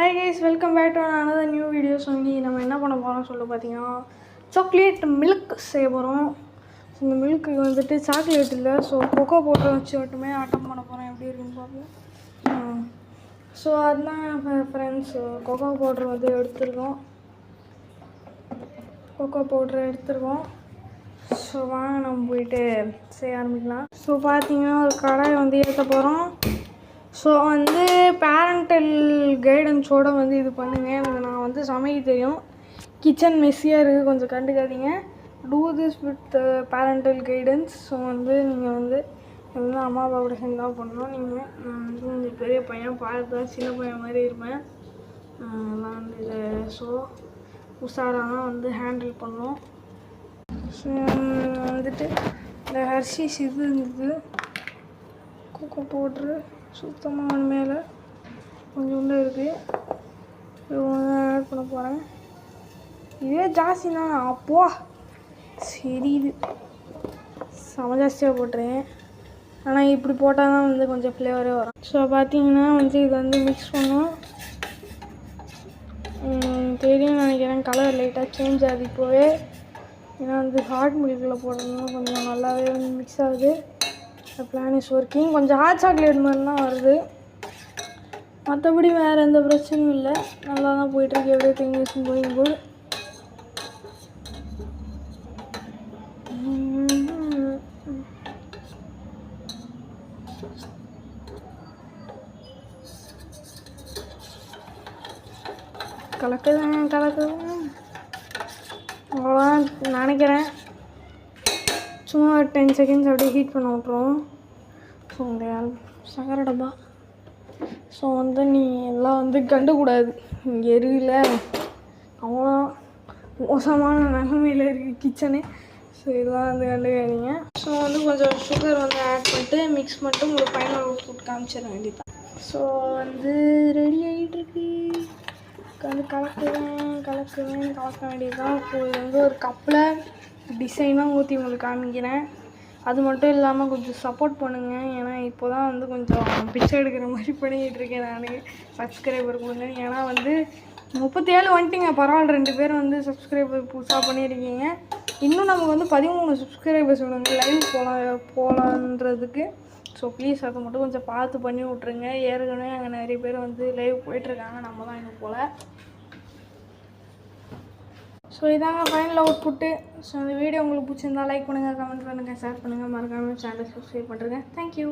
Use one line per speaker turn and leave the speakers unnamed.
Hi guys, welcome back to another new video. So நம்ம என்ன பண்ண போறோம் சொல்ல பாத்தீங்கன்னா சாக்லேட் மில்க் செய்ய போறோம். இந்த மில்க் வந்துட்டு சாக்லேட் இல்ல, சோ கோகோ பவுடர் வச்சு மட்டுமே ஆட்டம் பண்ண போறேன். எப்படி இருக்குன்னு பாப்போம். சோ அதான் फ्रेंड्स, கோகோ பவுடர் வந்து எடுத்துறோம். ஸோ வாங்க நம்ம போயிட்டு செய்ய ஆரம்பிக்கலாம். ஸோ பார்த்தீங்கன்னா ஒரு கடாய் வந்து ஏற்ற போகிறோம். ஸோ வந்து பேரண்டல் கைடன்ஸோடு வந்து இது பண்ணுங்கள். எனக்கு நான் வந்து சமைக்க தெரியும், கிச்சன் மெஸ்ஸியாக இருக்குது, கொஞ்சம் கண்டுக்காதீங்க. Do this with parental guidance. So வந்து நீங்கள் வந்து எல்லாம் அம்மா அப்பா கூட சேர்ந்து தான் பண்ணணும். நீங்கள் வந்து கொஞ்சம் பெரிய பையன் பார்த்து சின்ன பையன் மாதிரி இருப்பேன். எல்லாம் வந்து இதை ஸோ உஷாராக தான் வந்து ஹேண்டில் பண்ணோம். ஸோ வந்துட்டு இந்த ஹர்ஷீஸ் இது இருந்தது, கோகோ பவுட்ரு சுத்தமாக மேலே கொஞ்சம் இருக்குது, இது ஆட் பண்ண போகிறேன். இதே ஜாஸ்தி தான், அப்போ சரி இது செம ஜாஸ்தியாக போட்டுறேன். ஆனால் இப்படி போட்டால் தான் வந்து கொஞ்சம் ஃப்ளேவரே வரும். ஸோ பார்த்தீங்கன்னா வந்து இது வந்து மிக்ஸ் பண்ணோம். தெரியும் நினைக்கிறேன், கலர் லைட்டாக சேஞ்ச் ஆகுது இப்போவே. ஏன்னா வந்து ஹாட் மில்கில் போடுறதுனால கொஞ்சம் நல்லாவே வந்து மிக்ஸ் ஆகுது. The plan is working. கொஞ்சம் ஹாட் சாக்லேட் மாதிரிலாம் வருது, மற்றபடி வேறு எந்த பிரச்சனையும் இல்லை. நல்லா தான் போயிட்டுருக்கு. Everything is going good. கலக்குதான் அவ்வளோதான் நினைக்கிறேன். சும்மா 10 செகண்ட்ஸ் அப்படியே ஹீட் பண்ண விட்ருவோம். ஸோ இந்த சக்கரை டப்பா ஸோ வந்து நீ எல்லாம் வந்து கண்டுக்கூடாது. இங்கே எருவில் அவ்வளோ மோசமான நிலைமையில் இருக்குது கிச்சனு. ஸோ இதெல்லாம் வந்து கண்டுக்காதீங்க. ஸோ வந்து கொஞ்சம் சுகர் வந்து ஆட் பண்ணிட்டு மிக்ஸ் பண்ணிட்டு உங்களுக்கு ஃபைனல் அவுட்புட் காமிச்சிட வேண்டியதான். ஸோ வந்து ரெடி ஆகிட்டுருக்கு. வந்து கலக்க வேண்டியதுதான். ஸோ இது வந்து ஒரு கப்பில் டிசைனாக ஊற்றி உங்களுக்கு காமிக்கிறேன். அது மட்டும் இல்லாமல் கொஞ்சம் சப்போர்ட் பண்ணுங்கள். ஏன்னா இப்போ தான் வந்து கொஞ்சம் பிச்சை எடுக்கிற மாதிரி பண்ணிக்கிட்டு இருக்கேன் நான். சப்ஸ்கிரைபர் கொடுங்க. ஏன்னா வந்து 37 வந்துட்டிங்க, பரவாயில்ல. 2 பேர் வந்து சப்ஸ்கிரைபர் புதுசாக பண்ணியிருக்கீங்க. இன்னும் நமக்கு வந்து 13 சப்ஸ்கிரைபர்ஸ் வேணுங்க லைவ் போகலான்றதுக்கு. ஸோ ப்ளீஸ் அதை மட்டும் கொஞ்சம் பார்த்து பண்ணி விட்ருங்க. ஏற்கனவே அங்கே நிறைய பேர் வந்து லைவ் போயிட்டுருக்காங்க, நம்ம தான் இன்னும் போல். ஸோ இதாங்க ஃபைனல் அவுட்புட்டு. ஸோ இந்த வீடியோ உங்களுக்கு பிடிச்சிருந்தா லைக் பண்ணுங்கள், கமெண்ட் பண்ணுங்கள், ஷேர் பண்ணுங்கள், மறக்காமல் சேனல் சப்ஸ்கிரைப் பண்ணுறேங்க. தேங்க்யூ.